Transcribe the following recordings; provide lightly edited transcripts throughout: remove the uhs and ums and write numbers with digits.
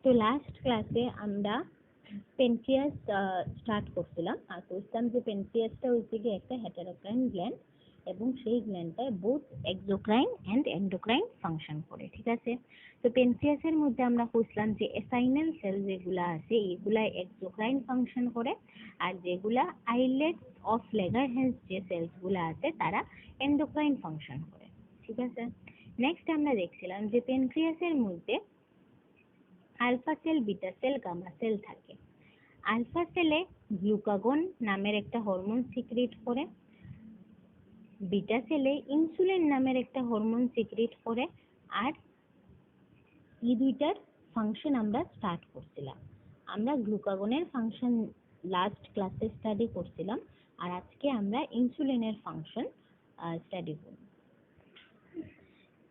তো লাস্ট ক্লাসে আমরা পেনক্রিয়াস স্টার্ট করছিলাম আর বুঝতাম যে পেনক্রিয়াসটা হচ্ছে কি একটা হেটারোক্রাইন গ্ল্যান্ড এবং সেই গ্ল্যান্ডটায় both exocrine and endocrine function করে। ঠিক আছে, তো পেনক্রিয়াসের মধ্যে আমরা বুঝলাম যে এসাইনাল সেল যেগুলা আছে এগুলা এক্সোক্রাইন ফাংশন করে, আর যেগুলা আইলেট অফ লেগারহ্যান্স যে সেলস গুলা আছে তারা এন্ডোক্রাইন ফাংশন করে। ঠিক আছে, নেক্সট আমরা দেখছিলাম যে পেনক্রিয়াসের মধ্যে alpha cell, beta cell, gamma cell থাকে। আলফা সেলে গ্লুকাগন নামের একটা হরমোন সিক্রিট করে, বিটা সেলে ইনসুলিন নামের একটা হরমোন সিক্রিট করে, আর এই দুইটার ফাংশন আমরা স্টার্ট করছিলাম। আমরা গ্লুকাগনের ফাংশন লাস্ট ক্লাসে স্টাডি করছিলাম, আর আজকে আমরা ইনসুলিনের ফাংশন স্টাডি করব।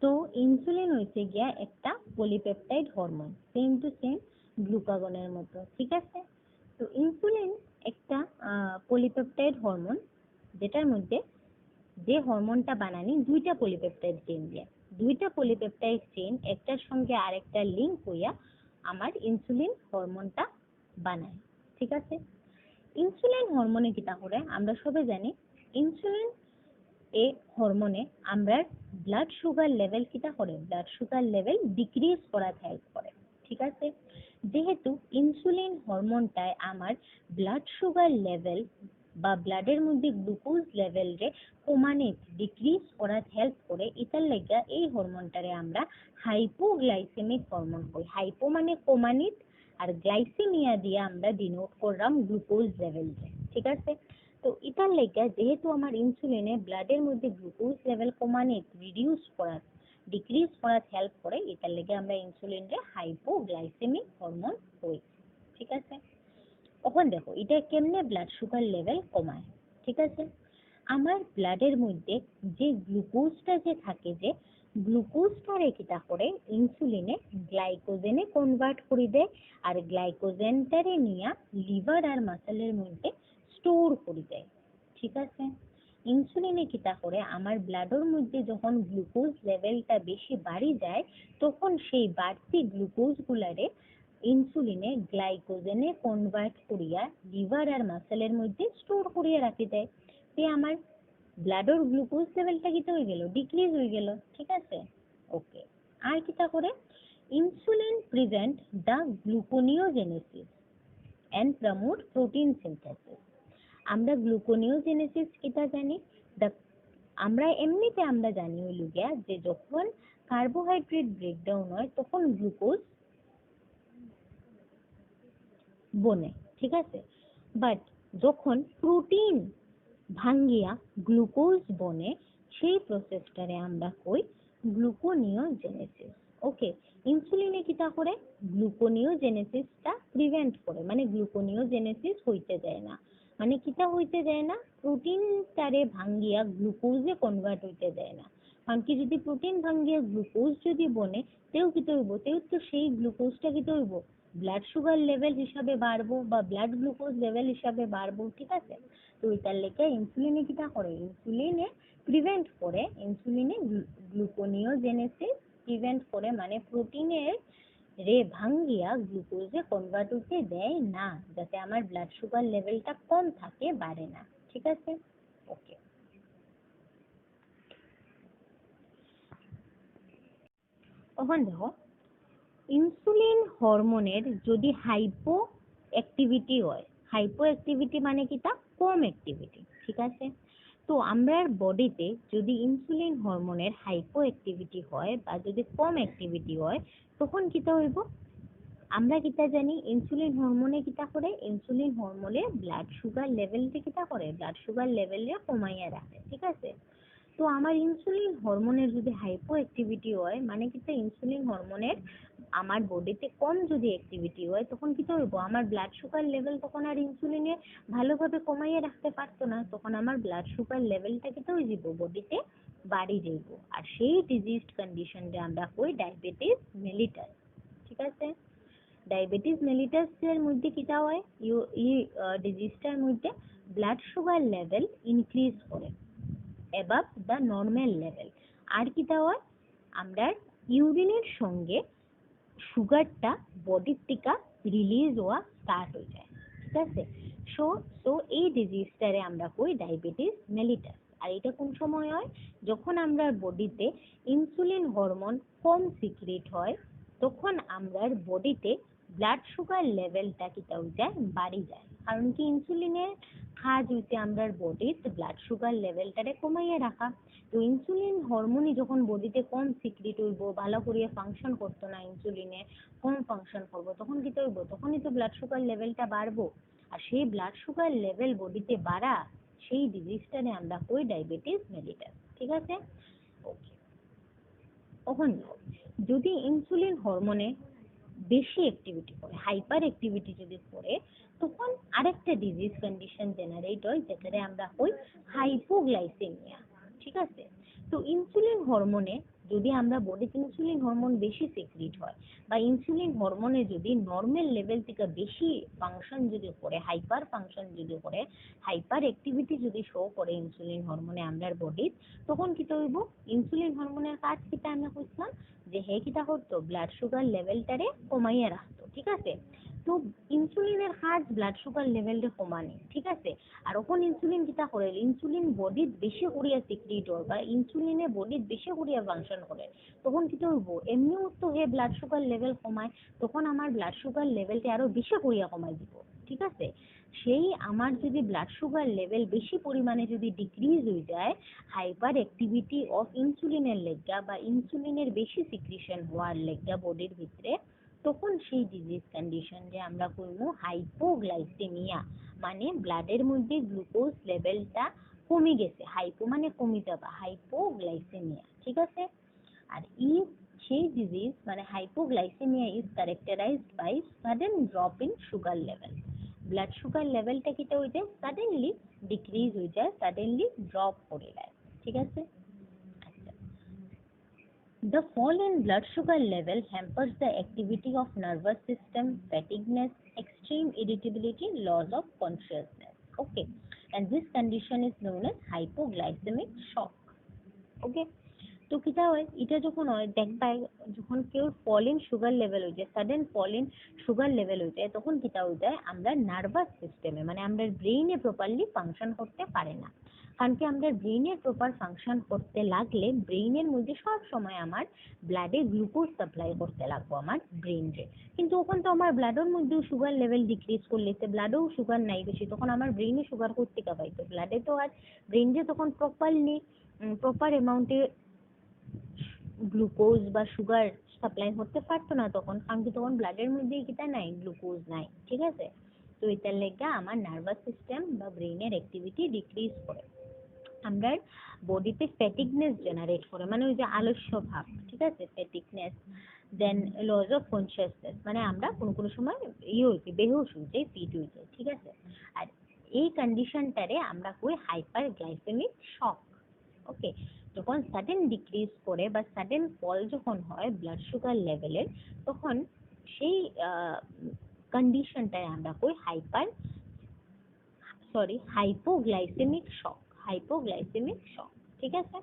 তো ইনসুলিন হচ্ছে গিয়া একটা polypeptide hormone, same to same গ্লুকাগনের মতো। ঠিক আছে, তো ইনসুলিন একটা পলিপেপটাইড হরমোন, যেটার মধ্যে যে হরমোনটা বানানি দুইটা পলিপেপটাইড চেইন দিয়ে, দুইটা পলিপেপটাইড চেইন একটার সঙ্গে আরেকটা লিংক হইয়া আমার ইনসুলিন হরমোনটা বানায়। ঠিক আছে, ইনসুলিন হরমোনে কিটা করে আমরা সবাই জানি, ইনসুলিন এই হরমোনে আমরা ব্লাড সুগার লেভেল কিটা করে, ব্লাড সুগার লেভেল ডিক্রিজ করাতে হেল্প করে। ঠিক আছে, যেহেতু ইনসুলিন হরমোনটায় আমার ব্লাড সুগার লেভেল বা ব্লাডের মধ্যে গ্লুকোজ লেভেল রে কমানে ডিক্রিজ করাতে হেল্প করে, এটার লাগা এই হরমোনটারে আমরা হাইপোগ্লাইসেমিক হরমোন কই। হাইপো মানে কমানিত, আর গ্লাইসেমিয়া দিয়ে আমরা ডিনোট করলাম গ্লুকোজ লেভেল রে। ঠিক আছে, তো এটার লেগে যেহেতু আমার ইনসুলিনে ব্লাডের মধ্যে গ্লুকোজ লেভেল কমানে রিডিউস করার ডিক্রিজ করার হেল্প করে, এটার লেগে আমরা ইনসুলিন রে হাইপোগ্লাইসেমিক হরমোন কই। ঠিক আছে, এখন দেখো এটা কেমনে ব্লাড সুগার লেভেল কমায়। ঠিক আছে, আমার ব্লাডের মধ্যে যে গ্লুকোজটা যে থাকে, যে গ্লুকোজটারে কিটা করে ইনসুলিনে গ্লাইকোজেনে কনভার্ট করে দেয়, আর গ্লাইকোজেনটারে নিয়ে লিভার আর মাসেলের মধ্যে স্টোর করে দেয়। ঠিক আছে, ইনসুলিনে কিটা করে আমার ব্লাডের মধ্যে যখন গ্লুকোজ লেভেলটা বেশি বাড়ি যায়, তখন সেই বাড়তি গ্লুকোজ গুলারে ইনসুলিনে গ্লাইকোজেনে কনভার্ট করিয়া লিভার আর মাসেলের মধ্যে স্টোর করিয়া রাখি দেয়। তে আমার ব্লাডের গ্লুকোজ লেভেলটা কিটা হয়ে গেল, ডিক্রিজ হয়ে গেল। ঠিক আছে, ওকে। আর কিটা করে, insulin prevent the gluconeogenesis and promote protein synthesis. আমরা গ্লুকোনিওজেনেসিস কিটা জানি, আমরা এমনিতে আমরা জানি হইল গিয়া যে যখন কার্বোহাইড্রেট ব্রেকডাউন হয় তখন গ্লুকোজ বনে। ঠিক আছে, বাট যখন প্রোটিন ভাঙ্গিয়া গ্লুকোজ বনে, সেই প্রসেসটারে আমরা কই গ্লুকোনিওজেনেসিস। ওকে, ইনসুলিনে কিটা করে গ্লুকোনিওজেনেসিসটা প্রিভেন্ট করে, মানে গ্লুকোনিওজেনেসিস হইতে দেয় না। মানে কিটা হইতে দেয় না, প্রোটিনটারে ভাঙ্গিয়া গ্লুকোজে কনভার্ট হইতে দেয় না। কারণ কি, যদি প্রোটিন ভাঙ্গিয়া গ্লুকোজ যদি বনে, তেও কিটা হইব, তেও তো সেই গ্লুকোজটা কিটা হইব ব্লাড সুগার লেভেল হিসাবে বাড়বো বা ব্লাড গ্লুকোজ লেভেল হিসাবে বাড়বো। ঠিক আছে, তো এটার লেগে ইনসুলিনে কিটা করে, ইনসুলিনে প্রিভেন্ট করে, ইনসুলিনে গ্লুকোনিওজেনেসিস প্রিভেন্ট করে, মানে প্রোটিনের রে ভাঙ্গিয়া গ্লুকোজে কনভার্ট হতে দেয় না, যাতে আমার ব্লাড সুগার লেভেলটা কম থাকে, বাড়ে না। ঠিক আছে, ওকে। এখন দেখো, ইনসুলিন হরমোনের যদি হাইপো অ্যাক্টিভিটি হয়, হাইপো অ্যাক্টিভিটি মানে কি, তা কম অ্যাক্টিভিটি। ঠিক আছে, তো আমরা বডিতে যদি ইনসুলিন হরমোনের হাইপো অ্যাক্টিভিটি হয় বা যদি কম অ্যাক্টিভিটি হয়, তখন কিটা হইব, আমরা কিটা জানি ইনসুলিন হরমোনে কিটা করে, ইনসুলিন হরমোনে ব্লাড সুগার লেভেলটা কিটা করে, ব্লাড সুগার লেভেলে কমাইয়া রাখে। ঠিক আছে, তো আমার ইনসুলিন হরমোনের যদি হাইপো অ্যাক্টিভিটি হয়, মানে কিটা ইনসুলিন হরমোনের আমার বডিতে কম যদি অ্যাক্টিভিটি হয়, তখন কি করব, আমার ব্লাড সুগার লেভেল তখন আর ইনসুলিনে ভালোভাবে কমাইয়ে রাখতে পারতো না, তখন আমার ব্লাড সুগার লেভেলটা কি হয়ে যাব, বডিতে বাড়ি যাইব, আর সেই ডিজিজড কন্ডিশনটা আমরা কই ডায়াবেটিস মেলিটাস। ঠিক আছে, ডায়াবেটিস মেলিটাস এর মধ্যে কিটা হয়, এই ডিজিজটার মধ্যে ব্লাড সুগার লেভেল ইনক্রিজ করে অ্যাবাভ দ্য নর্মাল লেভেল। আর কিটা হয়, আমরা ইউরিনের সঙ্গে সুগারটা বডির থেকে রিলিজ হওয়া স্টার্ট হয়ে যায়, ঠিক আছে। সো এই ডিজিজটারে আমরা কই ডায়াবেটিস মেলিটাস। আর এটা কোন সময় হয়? যখন আমরা বডিতে ইনসুলিন হরমোন কম সিক্রেট হয়, তখন আমরার বডিতে ব্লাড সুগার লেভেলটা কিতা হয়ে যায়, বাড়ি যায়। কারণ কি ইনসুলিনের কাজ হইতে আমরার বডির ব্লাড সুগার লেভেলটারে কমাইয়া রাখা। তো ইনসুলিন হরমোনই যখন বডিতে কম সিক্রেট হইব, ভালো করে ফাংশন করতো না, ইনসুলিনে কম ফাংশন করবো, তখন কি হইব? তখনই তো ব্লাড সুগার লেভেলটা বাড়বো। আর সেই ব্লাড সুগার লেভেল বডিতে বাড়া, সেই ডিজিজটারে আমরা কই ডায়াবেটিস মেলিটাস, ঠিক আছে। ওকে, তখন যদি ইনসুলিন হরমোনে বেশি অ্যাক্টিভিটি করে, হাইপার অ্যাক্টিভিটি যদি করে, তখন আরেকটা ডিজিজ কন্ডিশন জেনারেট হয়, যেটারে আমরা কই হাইপোগ্লাইসেমিয়া, ঠিক আছে। তো ইনসুলিন হরমোনে যদি আমরা বডিতে ইনসুলিন হরমোন বেশি সিক্রিট হয়, বা ইনসুলিন হরমোনে যদি নর্মাল লেভেল থেকে বেশি ফাংশন যদি করে, হাইপার ফাংশন যদি করে, হাইপার অ্যাক্টিভিটি যদি শো করে ইনসুলিন হরমোনে আমরার বডির, তখন কি হইব? ইনসুলিন হরমোনের কাজ কিটা আমরা কইছিলাম যে হে কিটা করতো, ব্লাড সুগার লেভেলটারে কমাইয়া রাখতো, ঠিক আছে। তো ইনসুলিনের কাজ ব্লাড সুগার লেভেলটা কমানো, ঠিক আছে। আর ওখন ইনসুলিন কিটা করে, ইনসুলিন বডির বেশি করিয়া সিক্রিট হয়, বা ইনসুলিনে বডির বেশি করিয়া ফাংশন করে, তখন কিটা হইব? এমনিও তো হে ব্লাড সুগার লেভেল কমায়, তখন আমার ব্লাড সুগার লেভেলটা আরো বেশি করিয়া কমাই দিব, ঠিক আছে। সেই আমার যদি ব্লাড সুগার লেভেল বেশি পরিমাণে যদি ডিক্রিজ হয়ে যায়, হাইপার অ্যাক্টিভিটি অফ ইনসুলিনের লেগা বা ইনসুলিনের বেশি সিক্রিশন হওয়ার লেগা বডির ভিতরে, তখন সেই ডিজিজ কন্ডিশন যে আমরা করবো হাইপোগ্লাইসেমিয়া, মানে ব্লাডের মধ্যে গ্লুকোজ লেভেলটা কমে গেছে। হাইপো মানে কমে যাবা, হাইপোগ্লাইসেমিয়া, ঠিক আছে। আর সেই ডিজিজ মানে hypoglycaemia is characterised by sudden drop in sugar level. Blood sugar লেভেলটা কিটা হয়ে যায়, সাডেনলি ডিক্রিজ হয়ে যায়, সাডেনলি ড্রপ করে যায়, ঠিক আছে। The fall in blood sugar level hampers the activity of nervous system, fatigueness, extreme irritability, loss of consciousness. Okay, and this condition is known as hypoglycemic shock. Okay, তো কিটা হয়, এটা যখন হয় দেখবা, যখন কেউ ফল ইন সুগার লেভেল হয়ে যায়, sudden fall in sugar level হয়ে যায়, তখন কিটা হয়ে যায়, আমরা নার্ভাস সিস্টেমে মানে আমরা ব্রেইনে প্রপারলি ফাংশন করতে পারে না। কারণ কি আমরা ব্রেইনের প্রপার ফাংশন করতে লাগলে ব্রেইনের মধ্যে সব সময় আমার ব্লাডে গ্লুকোজ সাপ্লাই করতে লাগবো আমার ব্রেইনকে। কিন্তু ওখান তো আমার ব্লাডের মধ্যেও সুগার লেভেল ডিক্রিজ করলে, ব্লাডেও সুগার নাই বেশি, তখন আমার ব্রেইনে সুগার করতে পাইতো, ব্লাডে তো আর ব্রেইনে তখন প্রপার অ্যামাউন্টে গ্লুকোজ বা সুগার সাপ্লাই করতে পারতো না তখন, কারণ কি তখন ব্লাডের মধ্যে কিটা নাই, গ্লুকোজ নাই, ঠিক আছে। তো এটার লেগা আমার নার্ভাস সিস্টেম বা ব্রেইনের অ্যাক্টিভিটি ডিক্রিজ করে, আমরা বডিতে ফ্যাটিগনেস জেনারেট করে, মানে ওই যে আলস্য ভাব, ঠিক আছে, ফ্যাটিগনেস। দেন লস অফ কনসিয়াসনেস, মানে আমরা কোনো সময় হইতে বেহুশ হয়ে যাই, ফিট হয়ে যাই, ঠিক আছে। আর এই কন্ডিশনটারে আমরা কই হাইপার গ্লাইসেমিক শক। ওকে, যখন সাডেন ডিক্রিজ করে বা সাডেন ফল যখন হয় ব্লাড সুগার লেভেলের, তখন সেই কন্ডিশনটায় আমরা কই হাইপোগ্লাইসেমিক শক, হাইপোগ্লাইসেমিক শক, ঠিক আছে।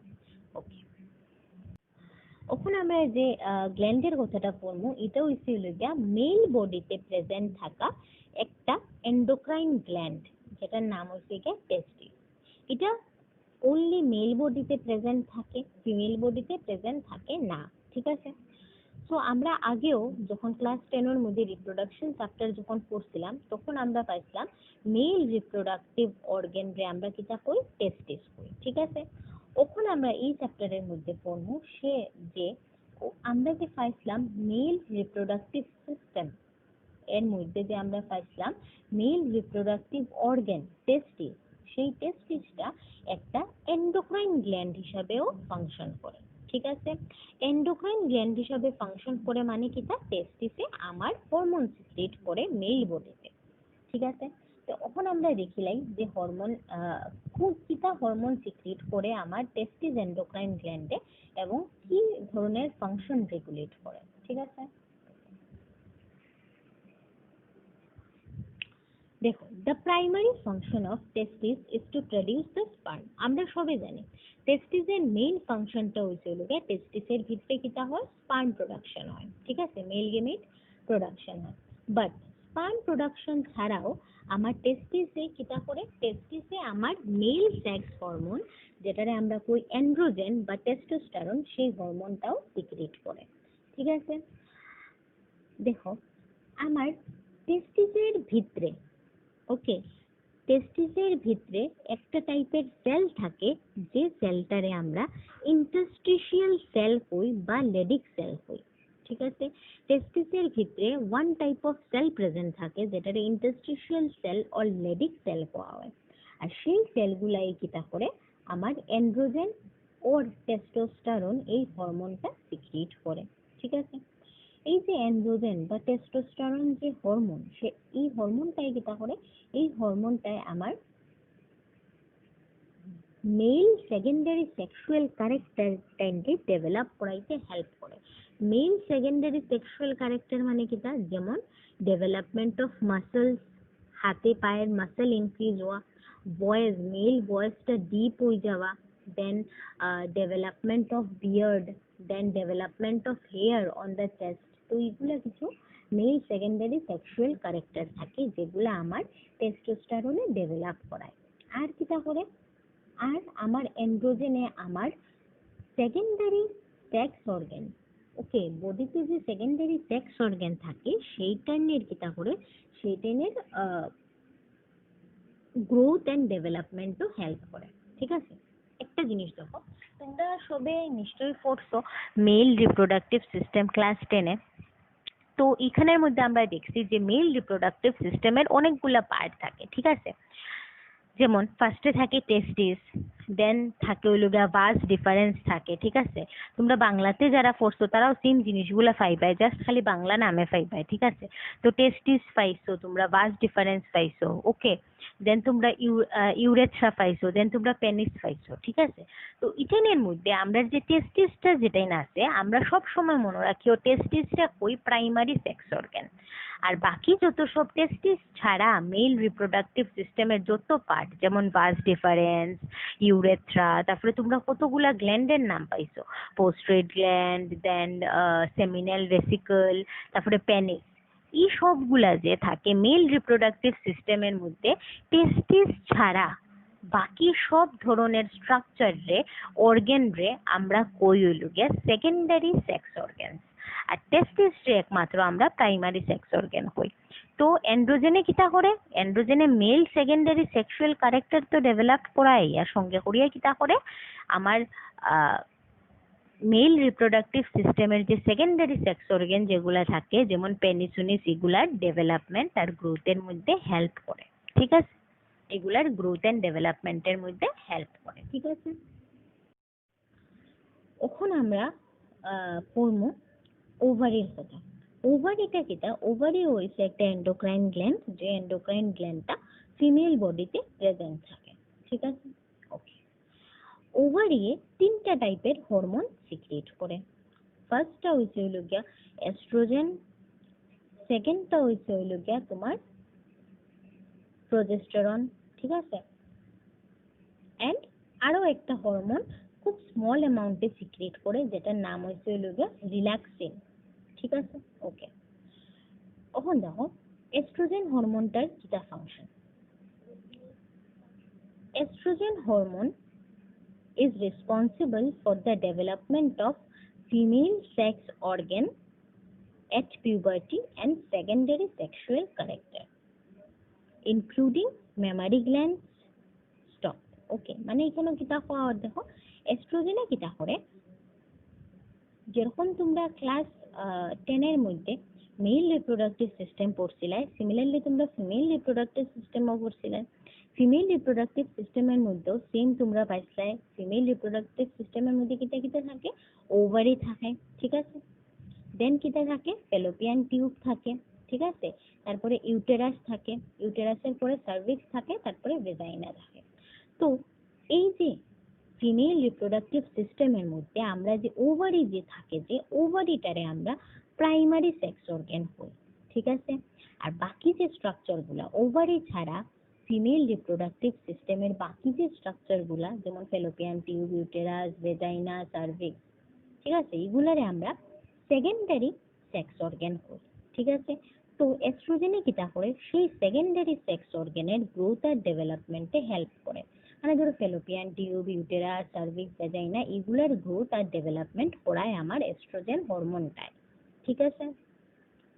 ওকে, এখন আমরা যে গ্ল্যান্ডের কথাটা বলবো, এটা হচ্ছে গিয়া মেল বডিতে প্রেজেন্ট থাকা একটা এন্ডোক্রাইন গ্ল্যান্ড, যেটার নাম হচ্ছে গিয়া টেস্টিস। এটা অনলি মেল বডিতে প্রেজেন্ট থাকে, ফিমেল বডিতে প্রেজেন্ট থাকে না, ঠিক আছে। তো আমরা আগেও যখন ক্লাস 10 এর মধ্যে রিপ্রোডাকশন চ্যাপ্টার যখন পড়ছিলাম, তখন আমরা পাইছিলাম মেল রিপ্রোডাক্টিভ অর্গান রে আমরা কিটা কই, টেস্টিস কই, ঠিক আছে। ওখানে আমরা এই চ্যাপ্টারের মধ্যে পড়বো সে যে আমরা যে পাইছিলাম মেল রিপ্রোডাক্টিভ সিস্টেম, এর মধ্যে যে আমরা পাইছিলাম মেল রিপ্রোডাক্টিভ অর্গান টেস্টিস, সেই টেস্টিসটা একটা এন্ডোক্রাইন গ্ল্যান্ড হিসাবেও ফাংশন করে, ঠিক আছে। এন্ডোক্রাইন গ্ল্যান্ড হিসাবে ফাংশন করে মানে কিটা, টেস্টিসে আমার হরমোন সিক্রেট করে মেল বডিতে, ঠিক আছে। তো এখন আমরা দেখিলাই যে হরমোন কিটা হরমোন সিক্রেট করে আমার টেস্টিস এন্ডোক্রাইন গ্ল্যান্ডে, এবং কি ধরনের ফাংশন রেগুলেট করে, ঠিক আছে। দেখো, The primary function of testis is to produce the sperm. আমরা সবে জানি টেস্টিসের মেইন ফাংশনটা হচ্ছে হলো টেস্টিসের ভিতরে কিটা হয় স্পার্ম প্রোডাকশন হয়, ঠিক আছে, মেল গেমেট প্রোডাকশন হয়। বাট স্পার্ম প্রোডাকশন ছাড়াও আমার টেস্টিসে কিটা করে, টেস্টিসে আমার মেল সেক্স হরমোন যেটারে আমরা কই অ্যান্ড্রোজেন বা টেস্টোস্টেরন, সেই হরমোনটাও সিক্রেট করে, ঠিক আছে। দেখো আমার টেস্টিসের ভিতরে, ওকে, টেস্টিসের ভিতরে একটা টাইপের সেল থাকে যে সেলটারে আমরা ইন্টারস্টিশিয়াল সেল কই বা লেডিক সেল কই, ঠিক আছে। টেস্টিসের ভিতরে one type of cell present থাকে যেটারে interstitial cell or Leydig cell কোয়া হয়। আর সেই সেলগুলাই কিটা করে আমার অ্যান্ড্রোজেন ওর টেস্টোস্টেরন এই হরমোনটা সিক্রেট করে, ঠিক আছে। এই যে অ্যান্ড্রোজেন বা টেস্টোস্টেরন যে হরমোন, সে এই হরমোনটাই যেটা করে, এই হরমোনটাই আমার মেল সেকেন্ডারি সেক্সুয়াল ক্যারেক্টারটাকে ডেভেলপ করাইতে হেল্প করে। মেল সেকেন্ডারি সেক্সুয়াল ক্যারেক্টার মানে কিটা, যেমন ডেভেলপমেন্ট অফ মাসলস, হাতে পায়ের মাসল ইনক্রিজ হওয়া, ভয়েস, মেল ভয়েসটা ডিপ হয়ে যাওয়া, then development of beard, then development of hair on the chest. তো এইগুলো কিছু মেল সেকেন্ডারি সেক্সুয়াল ক্যারেক্টার থাকে যেগুলো আমার টেস্টোস্টেরনে ডেভেলপ করায়। আর কিটা করে, আর আমার অ্যান্ড্রোজেনে আমার সেকেন্ডারি সেক্স অর্গান, ওকে, বডিতে যে সেকেন্ডারি সেক্স অর্গান থাকে সেইটার কিটা করে, সেইটার গ্রোথ অ্যান্ড ডেভেলপমেন্টও হেল্প করে, ঠিক আছে। একটা জিনিস দেখো, তোমরা সবে নিশ্চয়ই পড়ছো মেল রিপ্রোডাক্টিভ সিস্টেম ক্লাস 10-এ। তো এখানের মধ্যে আমরা দেখছি যে মেল রিপ্রোডাক্টিভ সিস্টেমের অনেকগুলা পার্ট থাকে, ঠিক আছে। যেমন ফার্স্টে থাকে টেস্টিস, দেন থাকে হইল গিয়া ভাস ডিফারেন্স থাকে, ঠিক আছে। তোমরা বাংলাতে যারা পড়ছো তারাও সেম জিনিসগুলা পাইবাই, জাস্ট খালি বাংলা নামে পাইবাই, ঠিক আছে। তো টেস্টিস পাইছো তোমরা, ভাস ডিফারেন্স পাইছো, ওকে, দেন তোমরা ইউরেথ্রা পাইছো, দেন তোমরা পেনিস পাইছো, ঠিক আছে। তো ইটেনের মধ্যে আমরা যে টেস্টিসটা যেটাই না আছে, আমরা সব সময় মনে রাখি ও টেস্টিসটা কই প্রাইমারি সেক্স অর্গান। আর বাকি যত সব টেস্টিস ছাড়া মেল রিপ্রোডাক্টিভ সিস্টেমের যত পার্ট, যেমন ভাস ডিফারেন্স, ইউরেথ্রা, তারপরে তোমরা কতগুলা গ্ল্যান্ডের নাম পাইছো, পোস্ট্রেট গ্ল্যান্ড, দেন সেমিনাল ভেসিকল, তারপরে পেনিস, এই সবগুলা যে থাকে মেল রিপ্রোডাক্টিভ সিস্টেমের মধ্যে, টেস্টিস ছাড়া বাকি সব ধরনের স্ট্রাকচার রে, অর্গান রে আমরা কই হইল গিয়া সেকেন্ডারি সেক্স অর্গান। আর টেস্টিস রে একমাত্র আমরা প্রাইমারি সেক্স অর্গান কই। তো এন্ড্রোজেনে কিটা করে, এন্ড্রোজেনে মেল সেকেন্ডারি সেক্সুয়াল ক্যারেক্টার তো ডেভেলপ করাই, আর সঙ্গে করিয়া কিটা করে আমার মেল রিপ্রোডাক্টিভ সিস্টেমের যে সেকেন্ডারি সেক্স অর্গান যেগুলা থাকে, যেমন পেনিসুনিস, এগুলার ডেভেলপমেন্ট আর গ্রোথের মধ্যে হেল্প করে, ঠিক আছে। এগুলার গ্রোথ এন্ড ডেভেলপমেন্টের মধ্যে হেল্প করে, ঠিক আছে। এখন আমরা পড়বো ওভারির কথা। ওভারিটা কিটা, ওভারি হইছে একটা এন্ডোক্রাইন গ্ল্যান্ড, যে এন্ডোক্রাইন গ্ল্যান্ডটা ফিমেল বডিতে প্রেজেন্ট থাকে, ঠিক আছে, ওকে। ওভারি তিনটা টাইপের হরমোন সিক্রেট করে। ফার্স্টটা হইছে হইল গিয়া এস্ট্রোজেন, সেকেন্ডটা হইছে হইল গিয়া তোমার প্রজেস্টেরন, ঠিক আছে, এন্ড আরো একটা হরমোন খুব স্মল অ্যামাউন্টে সিক্রেট করে যেটার নাম হইছে হইল গিয়া রিল্যাক্সিন, ঠিক আছে, ওকে। এখন দেখো এস্ট্রোজেন হরমোনটার কিটা function. Oestrogen hormone is responsible for the development of female sex organ at puberty and secondary sexual character including mammary glands, stop, okay, মানে এখানে কিটা হওয়া, দেখো এস্ট্রোজেনে কিটা করে, যেরকম তোমরা ক্লাস 10 এর মধ্যে মেল রিপ্রোডাক্টিভ সিস্টেম পড়ছিলে, সিমিলারলি তোমরা ফিমেল রিপ্রোডাক্টিভ সিস্টেমও পড়ছিলে। ফিমেল রিপ্রোডাক্টিভ সিস্টেমের মধ্যেও সেম তোমরা পাইছিলে, ফিমেল রিপ্রোডাক্টিভ সিস্টেমের মধ্যে কিটা কিটা থাকে, ওভারি থাকে, ঠিক আছে, দেন কিটা থাকে, ফ্যালোপিয়ান টিউব থাকে, ঠিক আছে, তারপরে ইউটেরাস থাকে, ইউটেরাসের পরে সার্ভিক্স থাকে, তারপরে ভেজাইনা থাকে। তো এই যে ফিমেল রিপ্রোডাক্টিভ সিস্টেমের মধ্যে আমরা যে ওভারি যে থাকে, যে ওভারিটারে আমরা প্রাইমারি সেক্স অর্গান কই, ঠিক আছে। আর বাকি যে স্ট্রাকচারগুলা ওভারি ছাড়া ফিমেল রিপ্রোডাক্টিভ সিস্টেমের বাকি যে স্ট্রাকচারগুলা যেমন fallopian tube, uterus, vagina, cervix, ঠিক আছে, এগুলারে আমরা সেকেন্ডারি সেক্স অর্গান করি। ঠিক আছে, তো এস্ট্রোজেনে কিটা করে সেই সেকেন্ডারি সেক্স অর্গানের গ্রোথ আর ডেভেলপমেন্টে হেল্প করে। মানে ধরো fallopian tube, uterus, cervix, vagina এগুলার গ্রোথ আর ডেভেলপমেন্ট করায় আমার এস্ট্রোজেন হরমোনটায়। ঠিক আছে,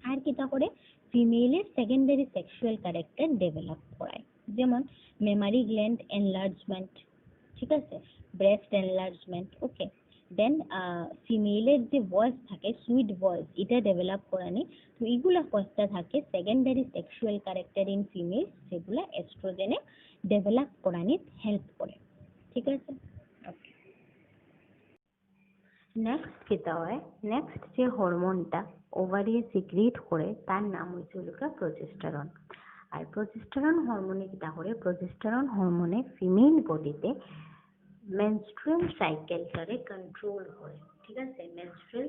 আর কিটা করে ফিমেলের সেকেন্ডারি সেক্সুয়াল ক্যারেক্টার ডেভেলপ করায়, যেমন মেমারি গ্ল্যান্ড এনলার্জমেন্ট, ঠিক আছে, ব্রেস্ট এনলার্জমেন্ট। ওকে, দেন ফিমেলের যে ভয়েস থাকে সুইট ভয়েস, এটা ডেভেলপ করানি। তো এগুলা কয়েকটা থাকে secondary sexual character in female, যেগুলা এস্ট্রোজেনে ডেভেলপ করানির হেল্প করে। ঠিক আছে, নেক্সট কিতা হয়, নেক্সট যে হরমোনটা ওভারিয়ে সিক্রিট করে তার নাম হচ্ছে প্রজেস্টেরন। আর প্রজেস্টেরন হরমোনে কিতা করে, প্রজেস্টেরন হরমোনে ফিমেল বডিতে মেনস্ট্রুয়াল সাইকেলটারে কন্ট্রোল করে। ঠিক আছে, মেনস্ট্রুয়াল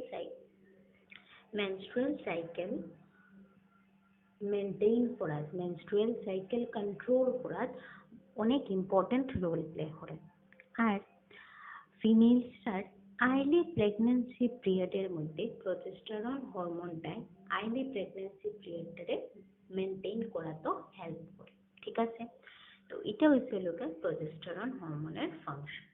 সাইকেল মেনটেইন করার, মেনস্ট্রুয়াল সাইকেল কন্ট্রোল করার অনেক ইম্পর্টেন্ট রোল প্লে করে। আর ফিমেলসটার আর্লি প্রেগন্যান্সি পিরিয়ডের মধ্যে প্রজেস্টেরন হরমোনটাই আর্লি প্রেগন্যান্সি পিরিয়ডটারে মেনটেইন করাতে হেল্প করে। ঠিক আছে, তো এটা হচ্ছে প্রজেস্টেরন হরমোনের ফাংশন।